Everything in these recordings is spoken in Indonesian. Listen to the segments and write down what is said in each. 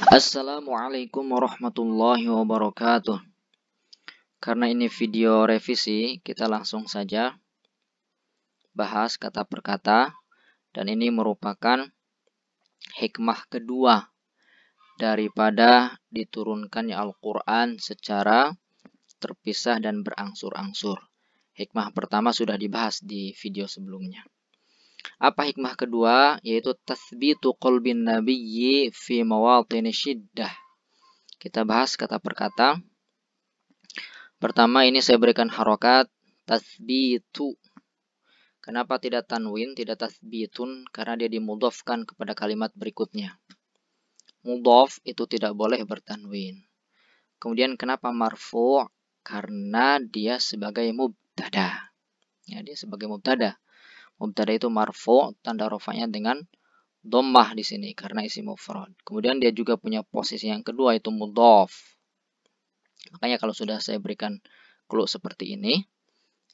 Assalamualaikum warahmatullahi wabarakatuh. Karena ini video revisi, kita langsung saja bahas kata per kata. Dan ini merupakan hikmah kedua daripada diturunkannya Al-Quran secara terpisah dan berangsur-angsur. Hikmah pertama sudah dibahas di video sebelumnya. Apa hikmah kedua? Yaitu tathbitu qalbin nabiyyi fi mawatini syiddah. Kita bahas kata per kata. Pertama ini saya berikan harokat tathbitu. Kenapa tidak tanwin, tidak tathbitun? Karena dia dimudhofkan kepada kalimat berikutnya. Mudhaf itu tidak boleh bertanwin. Kemudian kenapa marfu'? Karena dia sebagai mubtada. Ya, dia sebagai mubtada. Mubtada itu marfu', tanda rafa'nya dengan dhammah di sini karena isim mufrad. Kemudian dia juga punya posisi yang kedua itu mudhaf. Makanya kalau sudah saya berikan clue seperti ini,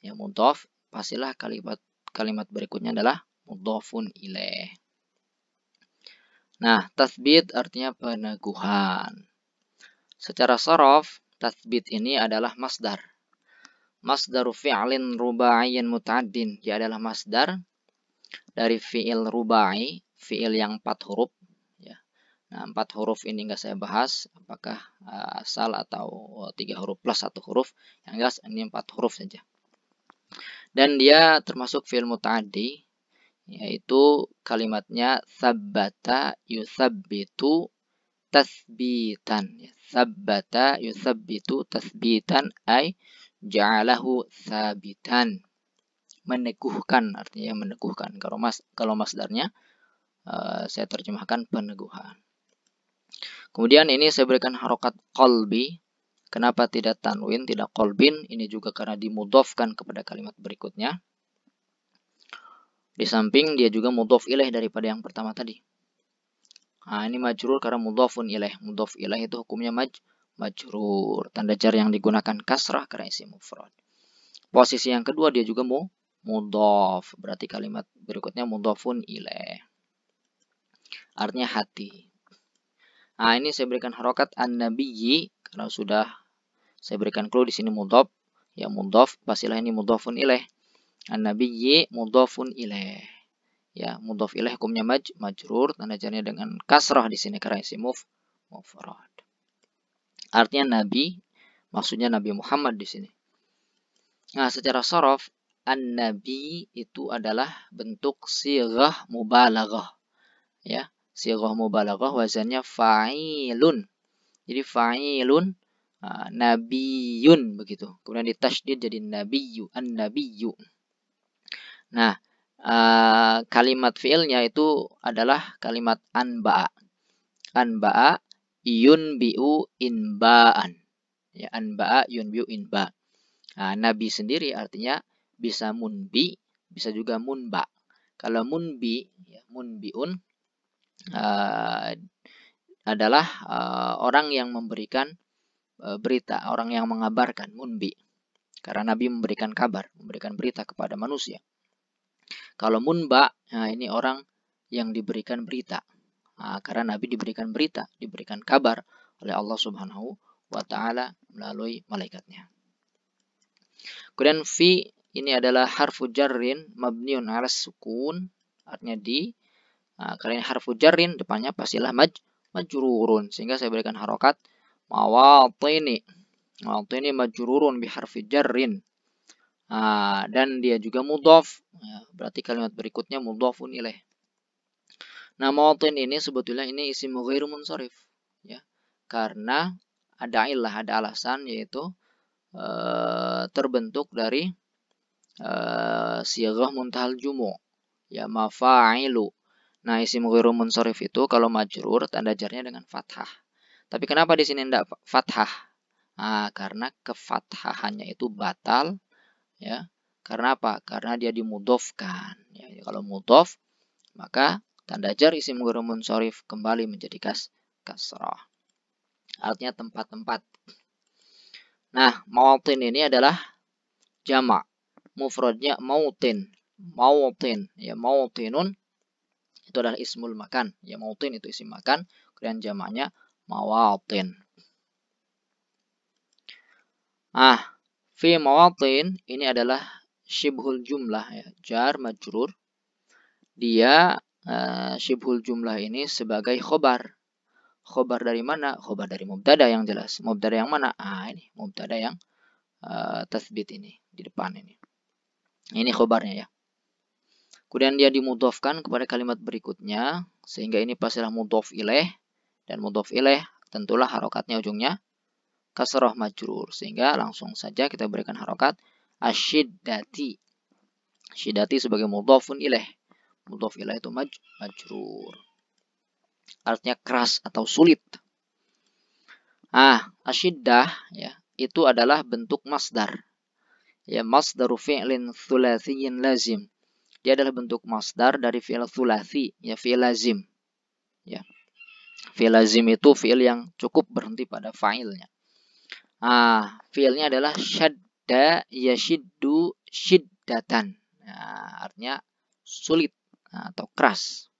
ya mudhaf, pastilah kalimat berikutnya adalah mudhafun ilaih. Nah, tathbit artinya peneguhan. Secara sharaf, tathbit ini adalah masdar. Masdaru fi'lin ruba'iyyin muta'addin. Dia adalah masdar dari fi'il rubai, fi'il yang 4 huruf. Ya. Nah, 4 huruf ini enggak saya bahas, apakah asal atau 3 huruf plus 1 huruf. Yang jelas ini 4 huruf saja. Dan dia termasuk fi'il muta'addi, yaitu kalimatnya tsabbata yusabbitu tathbitan. Tsabbata yusabbitu tathbitan ay ja'alahu tsabitan. Meneguhkan, artinya meneguhkan. Kalau masdarnya saya terjemahkan peneguhan. Kemudian ini saya berikan harokat qalbi. Kenapa tidak tanwin, tidak qalbin? Ini juga karena dimudhofkan kepada kalimat berikutnya. Di samping dia juga mudhaf ilaih daripada yang pertama tadi. Nah, ini majrur karena mudhafun ilaih. Mudhaf ilaih itu hukumnya majrur. Tanda jar yang digunakan kasrah karena isim mufrad. Posisi yang kedua dia juga mudhaf. Berarti kalimat berikutnya mudhafun ilaih. Artinya hati. Nah, ini saya berikan harokat an-nabiyyi karena sudah saya berikan clue di sini mudhaf. Ya mudhaf, pastilah ini mudhafun ilaih. An-nabiyyi mudhafun ilaih. Ya, mudhaf ilaih hukumnya majrur, tanda jarnya dengan kasrah di sini karena isim mufrad. Artinya nabi, maksudnya Nabi Muhammad di sini. Nah, secara sharaf an-nabi itu adalah bentuk sighah mubalaghah. Ya, sighah mubalaghah wazannya fa'ilun. Jadi fa'ilun nabiyun begitu. Kemudian ditasydid jadi nabiyyu, an-nabiyyu. Nah, kalimat fi'ilnya itu adalah kalimat anba'a. Anba'a yunbi'u inba'an. Ya, anba'a yunbi'u inba'. Nah, nabi sendiri artinya bisa munbi, bisa juga munba. Kalau munbi, ya, munbi'un adalah orang yang memberikan berita, orang yang mengabarkan, munbi. Karena nabi memberikan kabar, memberikan berita kepada manusia. Kalau munba, nah ini orang yang diberikan berita. Nah, karena Nabi diberikan berita, diberikan kabar oleh Allah Subhanahu wa Ta'ala melalui malaikatnya. Kemudian fi ini adalah harfu jarrin mabniun 'ala sukun, artinya di. Nah, karena harfu jarrin depannya pastilah majrurun, sehingga saya berikan harokat mawatini. Mawatini majrurun bi harfi jarrin. Dan dia juga mudhaf, ya, berarti kalimat berikutnya mudhafun ilaih. Nah, mawatin ini sebetulnya ini isim ghairu munsharif, ya, karena ada ilah, ada alasan, yaitu terbentuk dari sighah muntahal jumu', ya, mafa'ilu. Nah, isim ghairu munsharif itu kalau majrur tanda jarnya dengan fathah. Tapi kenapa di sini tidak fathah? Nah, karena kefathahannya itu batal. Ya, karena apa? Karena dia dimudhofkan. Ya, kalau mudhof maka tanda jar isim ghairu munsharif kembali menjadi kasrah. Artinya tempat-tempat. Nah, mautin ini adalah jamak. Mufradnya mautin. Mautin, ya, mautinun itu adalah ismul makan. Ya, mautin itu isim makan, kemudian jamaknya mawatin. Fi mawatin ini adalah syibhul jumlah ya, jar majrur. Dia syibhul jumlah ini sebagai khobar. Khobar dari mana? Khobar dari mubtada yang jelas. Mubtada yang mana? Ini mubtada yang tatsbit ini di depan ini. Ini khobarnya ya. Kemudian dia dimudhofkan kepada kalimat berikutnya sehingga ini pastilah mudhof ilaih, dan mudhof ilaih tentulah harokatnya ujungnya kasrah majrur, sehingga langsung saja kita berikan harokat asyiddati. Syiddati sebagai mudhofun ilaih. Mudhof ilaih itu majrur. Artinya keras atau sulit. Asyiddah ya, itu adalah bentuk masdar. Ya, masdaru fi'lin thulatsiyyin lazim. Dia adalah bentuk masdar dari fi'il thulatsi, ya fi'il lazim. Ya. Fi'il lazim itu fi'il yang cukup berhenti pada fa'ilnya. Fi'ilnya adalah syadda yashiddu syiddatan. Artinya sulit atau keras.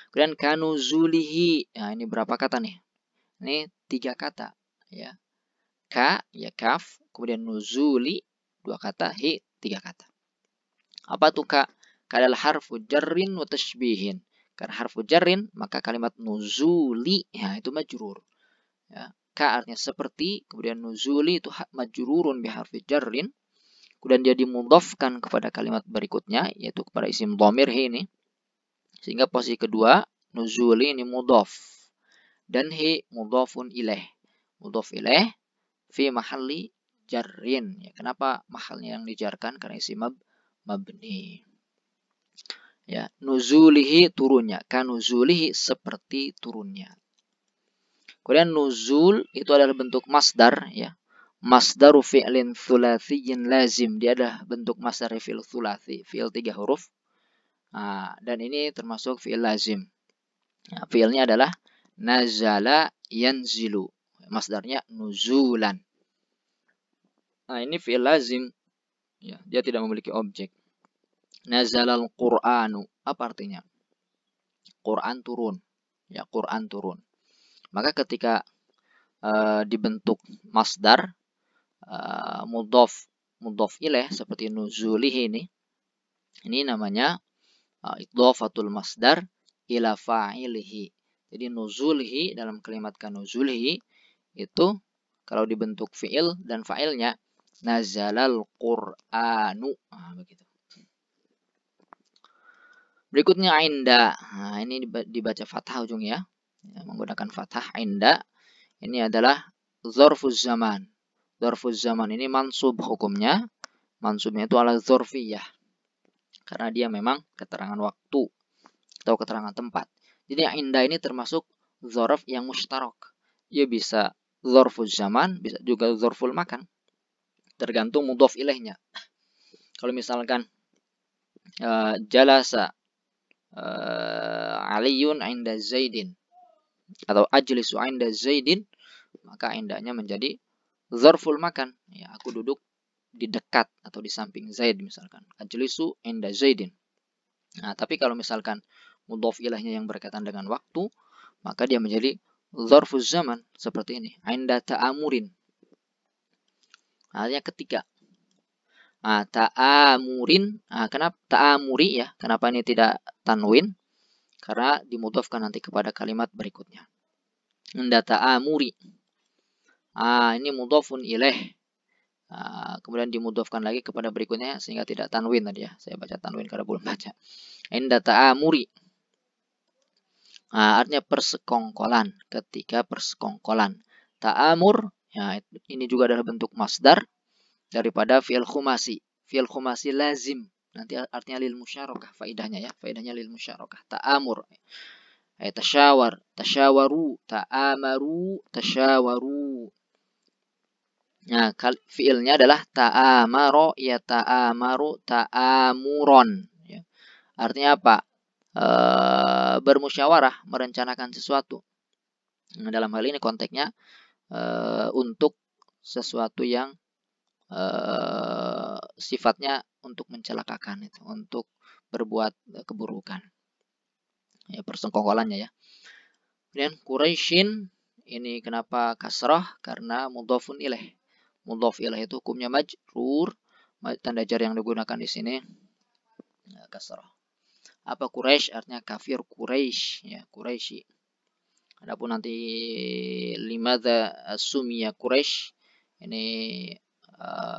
Kemudian kanuzulihi. Ini berapa kata nih? Ini 3 kata, ya. Ka, ya kaf, kemudian nuzuli 2 kata, hi 3 kata. Apa tuh ka? Ka adalah harfu jarrin wa tashbihin. Karena harfu jarrin, maka kalimat nuzuli ya itu majrur. Ya. Ka artinya seperti, kemudian nuzuli itu majrurun bi harfi jarrin. Kemudian dia dimudhafkan kepada kalimat berikutnya, yaitu kepada isim dhamir hi ini. Sehingga posisi kedua, nuzuli ini mudhaf. Dan hi mudhafun ilaih. Mudhaf ilaih fi mahalli jarrin. Ya, kenapa mahalnya yang dijarkan? Karena isim mabni. Ya, nuzulihi turunnya. Kanuzulihi seperti turunnya. Kemudian nuzul itu adalah bentuk masdar ya. Masdaru fi'lin thulatsiyyin lazim. Dia adalah bentuk masdar fi'il thulatsi, fi'il 3 huruf. Dan ini termasuk fi'il lazim. Ya, fi'ilnya adalah nazala yanzilu. Masdarnya nuzulan. Ini fi'il lazim. Ya, dia tidak memiliki objek. Nazalal Qur'anu. Apa artinya? Quran turun. Ya, Quran turun. Maka ketika dibentuk masdar mudhof ilaih seperti nuzulihi ini namanya idhofatul masdar ila fa'ilihi. Jadi nuzulihi dalam kalimat kanuzulihi itu kalau dibentuk fi'il dan fa'ilnya nazalal Qur'anu. Begitu. Berikutnya inda. Ini dibaca fathah ujungnya. Ya, menggunakan fathah inda. Ini adalah dzarfuz zaman. Dzarfuz zaman ini mansub hukumnya. Mansubnya itu ala dzarfiyah. Karena dia memang keterangan waktu atau keterangan tempat. Jadi inda ini termasuk dzarf yang mushtarak. Dia bisa dzarfuz zaman, bisa juga dzarful makan. Tergantung mudhof ilaihnya. Kalau misalkan jalasa Aliyun inda Zaidin atau ajlisu inda Zaidin, maka indahnya menjadi dzarful makan. Ya, aku duduk di dekat atau di samping Zaid misalkan. Ajlisu inda Zaidin. Tapi kalau misalkan mudhof ilaihnya yang berkaitan dengan waktu, maka dia menjadi dzarfuz zaman seperti ini. Inda ta'amurin. Artinya ketika. Ta'amurin. Kenapa ta'amuri ya? Kenapa ini tidak tanwin? Karena dimudhafkan nanti kepada kalimat berikutnya. Inda ta'amuri. Ini mudhafun ilaih. Kemudian dimudhafkan lagi kepada berikutnya sehingga tidak tanwin tadi ya. Saya baca tanwin karena belum baca. Inda ta'amuri. Artinya persekongkolan. Ketika persekongkolan. Ta'amur. Ya, ini juga adalah bentuk masdar daripada fi'il khumasi. Fi'il khumasi lazim. Nanti artinya lil musyarakah faidahnya ya. Faidahnya lil musyarakah. Ta'amur. Tasyawar, tasyawaru, ta'amaru, tasyawaru. Nah, fiilnya adalah ta'amaro, ya ta'amaru, ta'amuron. Ya. Artinya apa? Bermusyawarah, merencanakan sesuatu. Nah, dalam hal ini konteksnya untuk sesuatu yang sifatnya untuk mencelakakan itu, untuk berbuat keburukan. Ya, persekongkolannya ya. Kemudian Quraisyin ini kenapa kasrah? Karena mudhafun ilaih. Mudhaf ilaih itu hukumnya majrur. Tanda jar yang digunakan di sini kasrah. Apa Quraisy? Artinya kafir Quraisy, ya, Quraisy. Adapun nanti limadza sumiya Quraisy ini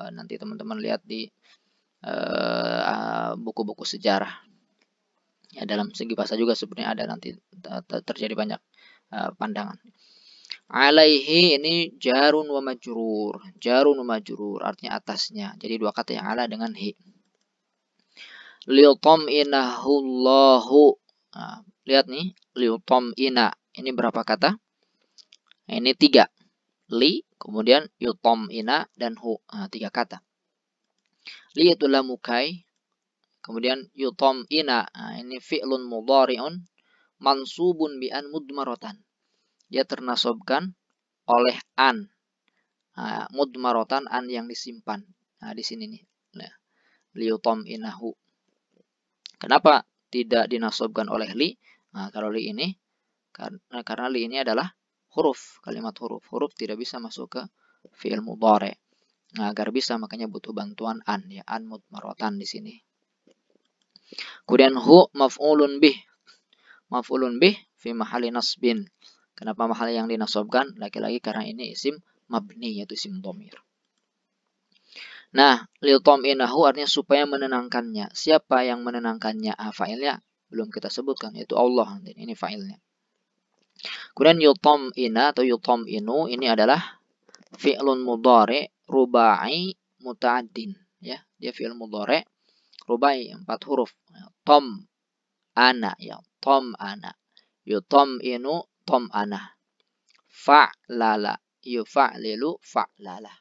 nanti teman-teman lihat di buku-buku sejarah. Ya, dalam segi bahasa juga sebenarnya ada nanti terjadi banyak pandangan. Alaihi ini jarun wa majrur. Jarun wa majrur artinya atasnya. Jadi dua kata yang ala dengan hi. Liutam'inahullahu. Nah, lihat nih, liutam'ina. Ini berapa kata? Ini 3. Li, kemudian yutam'ina dan hu. Nah, 3 kata. Li itu lamukai. Kemudian yutam'ina. Nah, ini fi'lun mudhari'un mansubun bi'an mudmaratan. Dia ternasobkan oleh an. Nah, mudmaratan an yang disimpan. Nah, di sini nih. Nah, liutam'inahu. Kenapa tidak dinasobkan oleh li? Nah, kalau li ini karena li ini adalah huruf, kalimat huruf. Huruf tidak bisa masuk ke fi'il mudhari'. Nah, agar bisa makanya butuh bantuan an, ya, an mudmaratan di sini. Kemudian hu maf'ulun bih. Maf'ulun bih fi mahalli nasbin. Kenapa mahal yang dinasobkan? Lagi-lagi karena ini isim mabni, yaitu isim dhamir. Nah, liutam'inahu artinya supaya menenangkannya. Siapa yang menenangkannya? Fa'ilnya belum kita sebutkan, yaitu Allah. Ini fa'ilnya. Kemudian yutam'ina atau yutam'inu ini adalah fi'lun mudhari rubai muta'addin. Ya, dia fi'il mudhari rubai 4 huruf. Tom ana, ya, tom ana. Yutam'inu tom ana. Fa'lala yufa'lilu fa'lala.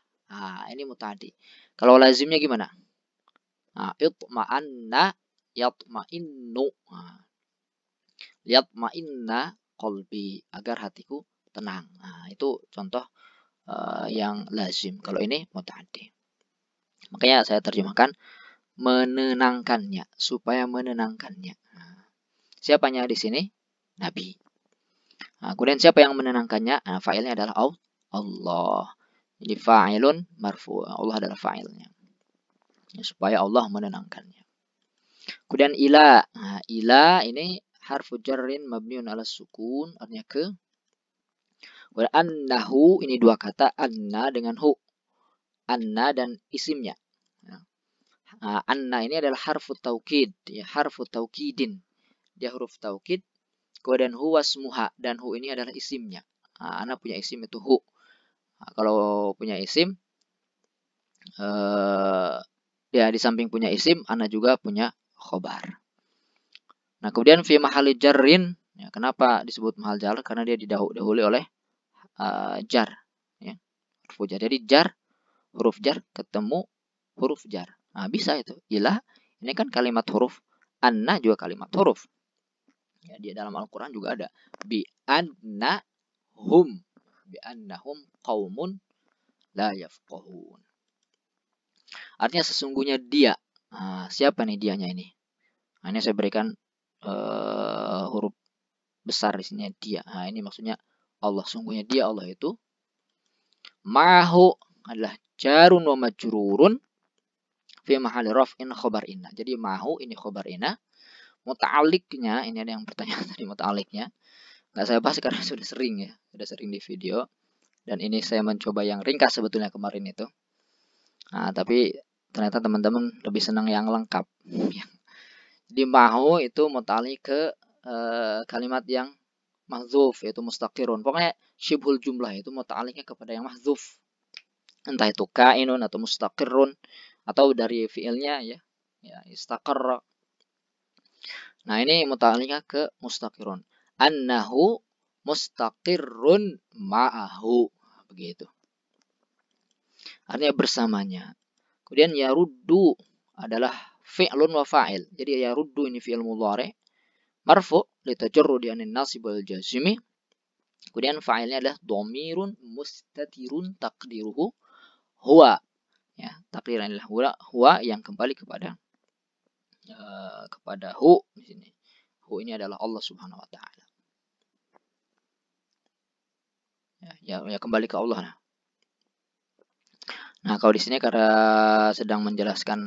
Ini muta'addi. Kalau lazimnya gimana? Itma'anna yatma'innu. Yatma'inna qalbi, agar hatiku tenang. Itu contoh yang lazim. Kalau ini muta'addi. Makanya saya terjemahkan menenangkannya, supaya menenangkannya. Siapanya di sini? Nabi. Kemudian siapa yang menenangkannya? Fa'ilnya adalah Allah. Jadi fa'ilun marfu. Allah adalah fa'ilnya. Supaya Allah menenangkannya. Kemudian ila. Ila ini harfu jarrin mabniun ala sukun, artinya ke. Kemudian annahu ini 2 kata, anna dengan hu. Anna dan isimnya. Anna ini adalah harfu taukid, ya, harfu taukidin. Dia huruf taukid. Kemudian hu wasmuha, dan hu ini adalah isimnya. Ana punya isim itu hu. Kalau punya isim, ya di samping punya isim, ana juga punya khobar. Nah, kemudian fi mahalli jarrin, ya, kenapa disebut mahal jar? Karena dia didahului oleh jar, ya, huruf jar. Jadi jar, huruf jar ketemu huruf jar. Bisa itu. Ilah ini kan kalimat huruf, anna juga kalimat huruf. Ya, di dalam Al-Qur'an juga ada bi annahum qaumun la yafqahun. Artinya sesungguhnya dia. Siapa nih dianya ini? Ini saya berikan huruf besar di sini, dia. Ini maksudnya Allah. Sungguhnya dia, Allah itu. Ma'hu adalah jarun wa majrurun fi mahalli raf'in khobar inna. Jadi ma'hu ini khobar inna. Muta'aliknya, ini ada yang bertanya tadi muta'aliknya. Nggak saya bahas karena sudah sering, ya. Sudah sering di video. Dan ini saya mencoba yang ringkas sebetulnya kemarin itu. Tapi ternyata teman-teman lebih senang yang lengkap. Di mahu itu muta'alik ke kalimat yang mahdzuf, yaitu mustaqirun. Pokoknya syibhul jumlah itu muta'aliknya kepada yang mahdzuf. Entah itu kainun atau mustaqirun, atau dari fiilnya, ya istaqarra. Nah, ini muta'aliknya ke mustaqirun. Annahu mustaqirrun ma'ahu. Begitu. Artinya bersamanya. Kemudian yaruddu adalah fi'lun wa fa'il. Jadi yaruddu ini fi'il mudhari marfu litajarrudi anin nasib wal jazimi. Kemudian fa'ilnya adalah dhamirun mustatirun taqdiruhu huwa. Ya, takdiran adalah huwa yang kembali kepada hu di sini. Hu ini adalah Allah Subhanahu wa taala. Ya kembali ke Allah. Nah, kalau di sini karena sedang menjelaskan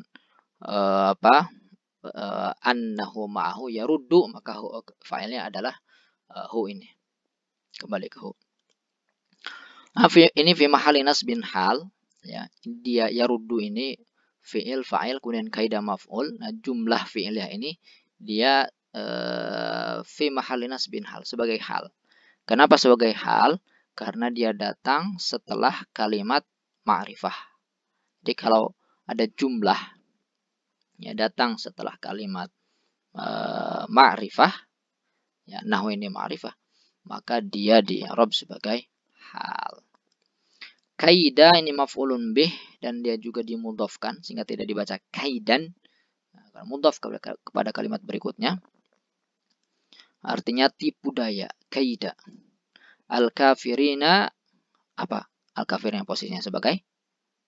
annahu ma'ahu yaruddu, maka fa'ilnya adalah hu ini. Kembali ke hu. Nah, ini fi mahali nasbin hal, ya. Dia yaruddu ini fi'il fa'il kemudian kaidah maf'ul. Nah, jumlah fi'ilnya ini dia fi mahali nasbin hal, sebagai hal. Kenapa sebagai hal? Karena dia datang setelah kalimat ma'rifah. Jadi kalau ada jumlah ya datang setelah kalimat ma'rifah, ya nahwu ini ma'rifah, maka dia di i'rab sebagai hal. Kaida ini maf'ulun bih dan dia juga dimudhafkan sehingga tidak dibaca kaidan. Nah, mudhaf kepada kalimat berikutnya. Artinya tipu daya, kaida. Al-kafirina apa? Al-kafir yang posisinya sebagai,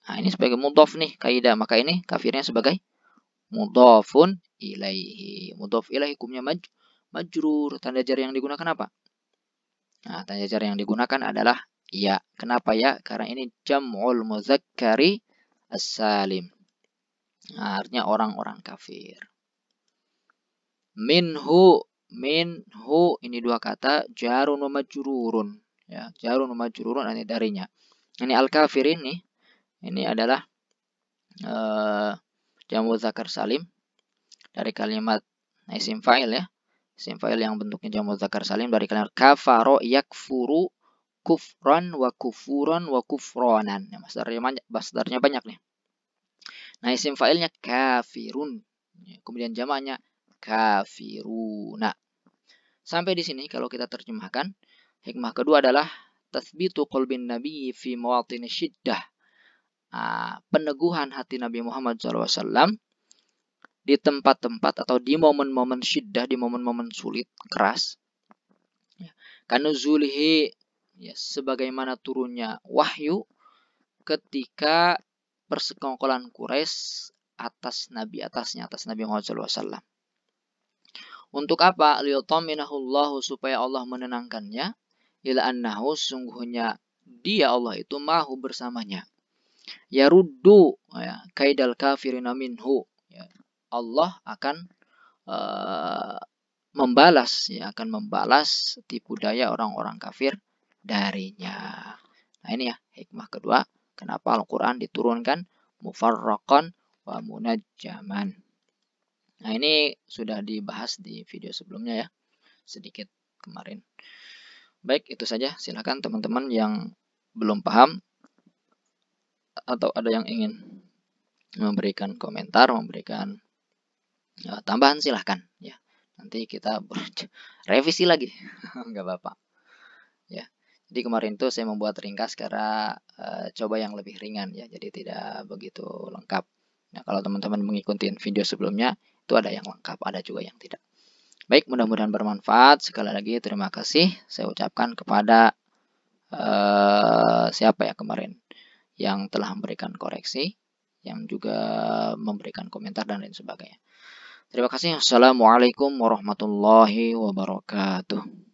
nah ini sebagai mudhaf nih, kaida, maka ini kafirnya sebagai mudhafun ilaihi. Mudhaf ilaihi hukumnya majrur. Tanda jar yang digunakan apa? Nah, tanda jar yang digunakan adalah ya. Kenapa ya? Karena ini jam'ul muzakkari as-salim. Nah, artinya orang-orang kafir. Minhu ini dua kata jarun wa majrurun. Ya, jarun wa majrurun ini darinya. Ini al-kafir ini adalah jamu zakar salim dari kalimat isim fa'il ya. Isim fa'il yang bentuknya jamu zakar salim dari kalimat kafaro yakfuru kufran wa kufuran wa kufronan. Ya, masdarnya banyak nih. Nah, isim fa'ilnya kafirun. Ya, kemudian jamaknya kafiruna. Sampai di sini kalau kita terjemahkan, hikmah kedua adalah tathbitu qalbin nabi fi mawatin syiddah. Peneguhan hati Nabi Muhammad SAW di tempat-tempat atau di momen-momen syiddah, di momen-momen sulit, keras. Kanuzulihi, ya, sebagaimana turunnya wahyu ketika persekongkolan Quraisy atas Nabi Muhammad SAW. Untuk apa? Liyutaminahullahu, supaya Allah menenangkannya. Ila annahu, sungguhnya dia Allah itu mahu bersamanya. Yaruddu, ya, kaidal kafirina minhu. Ya, Allah akan membalas tipu daya orang-orang kafir darinya. Nah, ini ya hikmah kedua kenapa Al-Quran diturunkan mufarraqan wa munajjaman. Nah, ini sudah dibahas di video sebelumnya ya, sedikit kemarin. Baik, itu saja. Silakan teman-teman yang belum paham atau ada yang ingin memberikan komentar, memberikan tambahan, silahkan ya. Nanti kita revisi lagi, nggak apa-apa. Ya, jadi kemarin tuh saya membuat ringkas karena coba yang lebih ringan ya, jadi tidak begitu lengkap. Nah, kalau teman-teman mengikuti video sebelumnya itu ada yang lengkap, ada juga yang tidak. Baik, mudah-mudahan bermanfaat. Sekali lagi terima kasih saya ucapkan kepada siapa ya kemarin yang telah memberikan koreksi, yang juga memberikan komentar dan lain sebagainya. Terima kasih. Assalamualaikum warahmatullahi wabarakatuh.